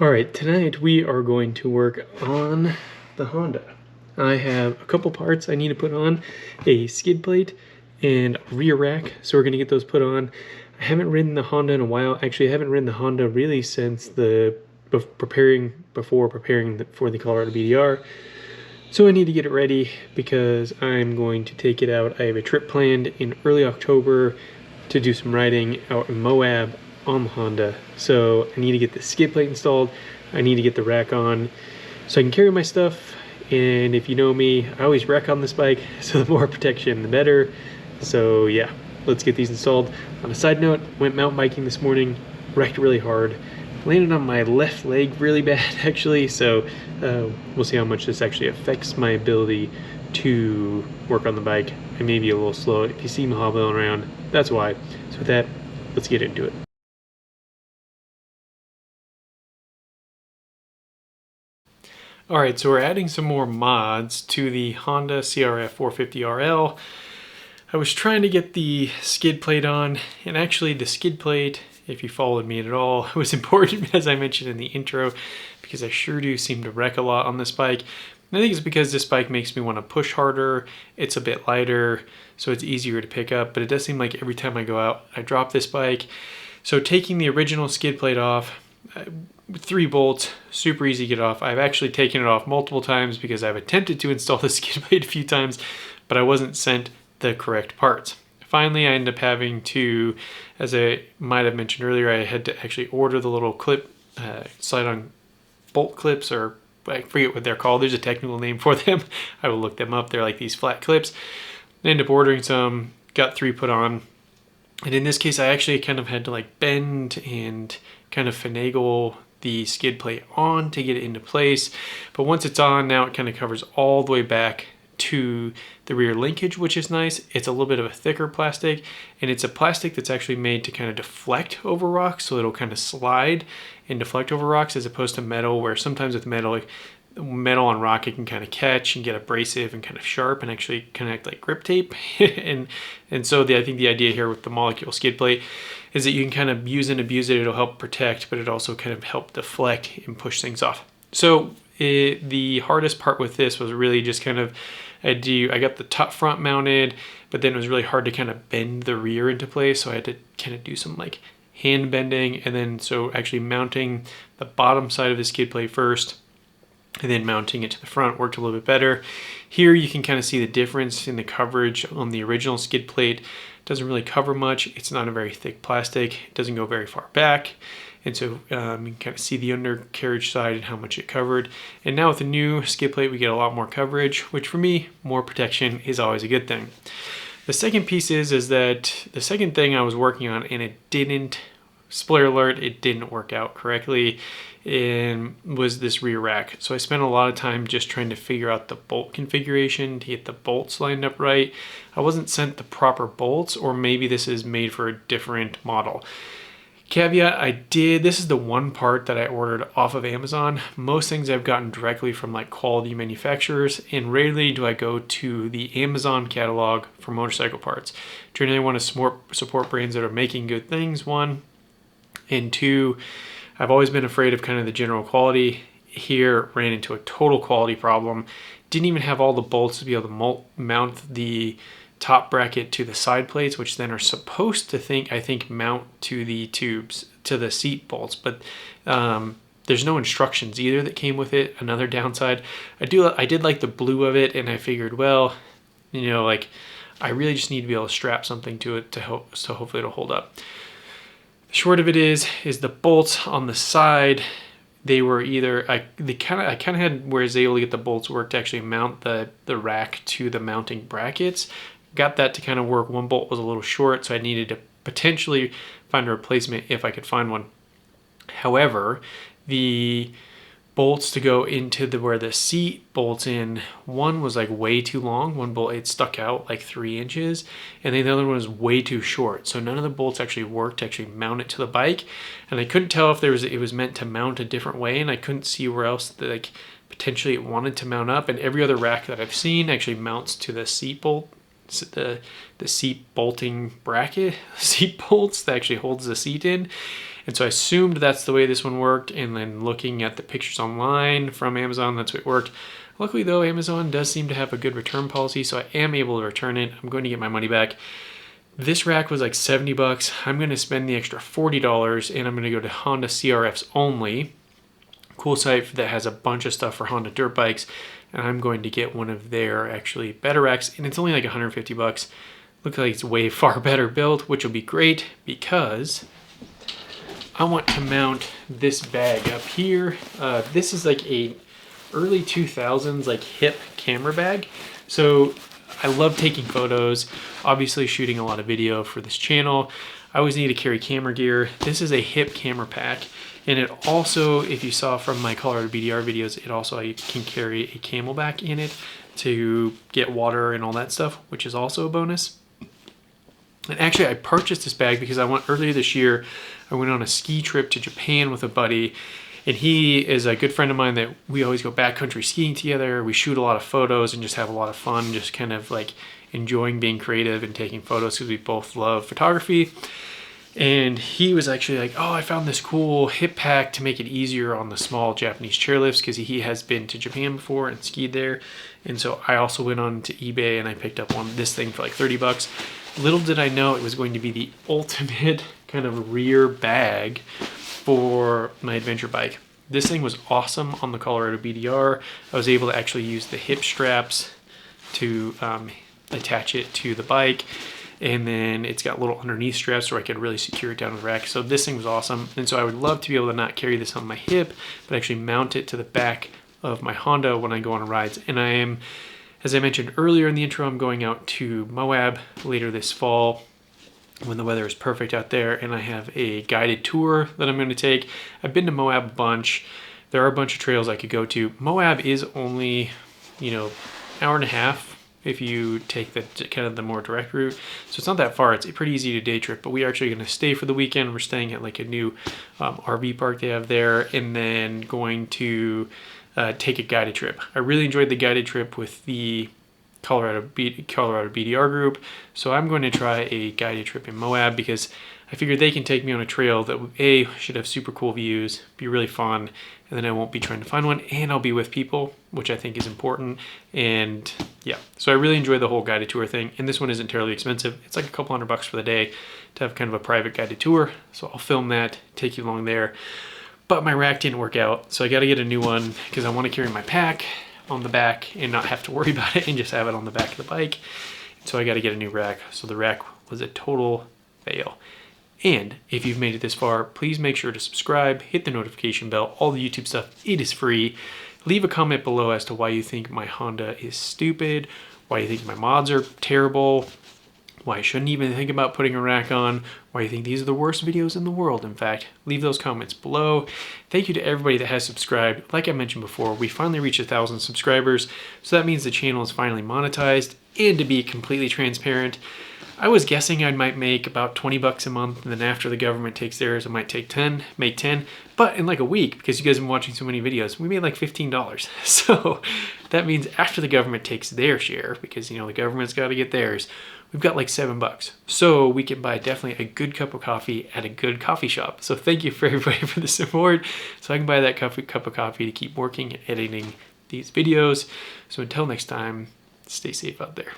Alright, tonight we are going to work on the Honda. I have a couple parts I need to put on, a skid plate and a rear rack, so we're going to get those put on. I haven't ridden the Honda in a while. Actually, I haven't ridden the Honda really since before preparing for the Colorado BDR. So I need to get it ready because I'm going to take it out. I have a trip planned in early October to do some riding out in Moab on the Honda. So I need to get the skid plate installed. I need to get the rack on so I can carry my stuff. And if you know me, I always wreck on this bike, so the more protection the better. So yeah, let's get these installed. On a side note, went mountain biking this morning, wrecked really hard. Landed on my left leg really bad actually, so we'll see how much this actually affects my ability to work on the bike. I may be a little slow. If you see me hobbling around, that's why. So with that, let's get into it. Alright, so we're adding some more mods to the Honda CRF450RL. I was trying to get the skid plate on, and actually the skid plate, if you followed me at all, was important as I mentioned in the intro, because I sure do seem to wreck a lot on this bike. And I think it's because this bike makes me want to push harder, it's a bit lighter, so it's easier to pick up, but it does seem like every time I go out, I drop this bike. So taking the original skid plate off, 3 bolts, super easy to get off. I've actually taken it off multiple times because I've attempted to install the skid plate a few times, but I wasn't sent the correct parts. Finally, I ended up having to, as I might have mentioned earlier, I had to actually order the little clip, slide-on bolt clips, or I forget what they're called. There's a technical name for them. I will look them up. They're like these flat clips. I ended up ordering some, got 3 put on. And in this case, I actually kind of had to like bend and kind of finagle the skid plate on to get it into place. But once it's on, now it kind of covers all the way back to the rear linkage, which is nice. It's a little bit of a thicker plastic, and it's a plastic that's actually made to kind of deflect over rocks, so it'll kind of slide and deflect over rocks, as opposed to metal, where sometimes with metal, like metal on rock, it can kind of catch and get abrasive and kind of sharp and actually connect like grip tape. and so I think the idea here with the molecule skid plate is that you can kind of use and abuse it. It'll help protect, but it also kind of help deflect and push things off. So the hardest part with this was really just kind of, I got the top front mounted, but then it was really hard to kind of bend the rear into place. So I had to kind of do some like hand bending, and then so actually mounting the bottom side of the skid plate first, and then mounting it to the front worked a little bit better. Here you can kind of see the difference in the coverage on the original skid plate. It doesn't really cover much. It's not a very thick plastic. It doesn't go very far back. And so you can kind of see the undercarriage side and how much it covered. And now with the new skid plate, we get a lot more coverage, which for me, more protection is always a good thing. The second piece is that the second thing I was working on, and it didn't, spoiler alert, it didn't work out correctly, and was this rear rack. So I spent a lot of time just trying to figure out the bolt configuration to get the bolts lined up right. I wasn't sent the proper bolts, or maybe this is made for a different model. Caveat, this is the one part that I ordered off of Amazon. Most things I've gotten directly from like quality manufacturers, and rarely do I go to the Amazon catalog for motorcycle parts. Generally, I want to support brands that are making good things, 1. And 2, I've always been afraid of kind of the general quality. Here, ran into a total quality problem. Didn't even have all the bolts to be able to mount the top bracket to the side plates, which then are supposed to I think mount to the tubes, to the seat bolts, but there's no instructions either that came with it. Another downside. I did like the blue of it, and I figured, well, you know, like I really just need to be able to strap something to it so hopefully it'll hold up. The short of it is the bolts on the side, they were either, I kind of had where I was able to get the bolts work to actually mount the rack to the mounting brackets. Got that to kind of work. One bolt was a little short, so I needed to potentially find a replacement if I could find one. However, the bolts to go into where the seat bolts in, one was like way too long. One bolt, it stuck out like 3 inches, and then the other one was way too short. So none of the bolts actually worked to actually mount it to the bike, and I couldn't tell if it was meant to mount a different way, and I couldn't see where else like potentially it wanted to mount up. And every other rack that I've seen actually mounts to the seat bolt, the seat bolting bracket, seat bolts that actually holds the seat in. And so I assumed that's the way this one worked, and then looking at the pictures online from Amazon, that's what it worked. Luckily though, Amazon does seem to have a good return policy, so I am able to return it. I'm going to get my money back. This rack was like 70 bucks. I'm going to spend the extra $40 and I'm going to go to Honda CRFs only. Cool site that has a bunch of stuff for Honda dirt bikes. And I'm going to get one of their actually better racks, and it's only like 150 bucks. Looks like it's way far better built, which will be great because I want to mount this bag up here. This is like a early 2000s like hip camera bag. So I love taking photos, obviously shooting a lot of video for this channel. I always need to carry camera gear. This is a hip camera pack. And it also, if you saw from my Colorado BDR videos, it also can carry a camelback in it to get water and all that stuff, which is also a bonus. And actually I purchased this bag because earlier this year, I went on a ski trip to Japan with a buddy, and he is a good friend of mine that we always go backcountry skiing together. We shoot a lot of photos and just have a lot of fun, just kind of like enjoying being creative and taking photos because we both love photography. And he was actually like, oh, I found this cool hip pack to make it easier on the small Japanese chairlifts because he has been to Japan before and skied there. And so I also went on to eBay and I picked up this thing for like 30 bucks. Little did I know it was going to be the ultimate kind of rear bag for my adventure bike. This thing was awesome on the Colorado BDR. I was able to actually use the hip straps to attach it to the bike. And then it's got little underneath straps where I could really secure it down to the rack. So this thing was awesome. And so I would love to be able to not carry this on my hip, but actually mount it to the back of my Honda when I go on rides. And I am, as I mentioned earlier in the intro, I'm going out to Moab later this fall when the weather is perfect out there. And I have a guided tour that I'm going to take. I've been to Moab a bunch. There are a bunch of trails I could go to. Moab is only, hour and a half if you take the kind of the more direct route. So it's not that far. It's pretty easy to day trip, but we are actually going to stay for the weekend. We're staying at like a new RV park they have there, and then going to take a guided trip. I really enjoyed the guided trip with the Colorado BDR group. So I'm going to try a guided trip in Moab because I figured they can take me on a trail that should have super cool views, be really fun, and then I won't be trying to find one, and I'll be with people, which I think is important. And yeah, so I really enjoyed the whole guided tour thing. And this one isn't terribly expensive. It's like a couple $100 for the day to have kind of a private guided tour. So I'll film that, take you along there. But my rack didn't work out, so I got to get a new one because I want to carry my pack on the back and not have to worry about it and just have it on the back of the bike. So I got to get a new rack. So the rack was a total fail. And if you've made it this far, please make sure to subscribe, hit the notification bell, all the YouTube stuff. It is free. Leave a comment below as to why you think my Honda is stupid, why you think my mods are terrible, why I shouldn't even think about putting a rack on, why you think these are the worst videos in the world. In fact, leave those comments below. Thank you to everybody that has subscribed. Like I mentioned before, we finally reached 1,000 subscribers, so that means the channel is finally monetized. And to be completely transparent, I was guessing I might make about 20 bucks a month, and then after the government takes theirs, I might make 10. But in like a week, because you guys have been watching so many videos, we made like $15. So that means after the government takes their share, because the government's got to get theirs, we've got like $7. So we can buy definitely a good cup of coffee at a good coffee shop. So thank you for everybody for the support. So I can buy that cup of coffee to keep working and editing these videos. So until next time, stay safe out there.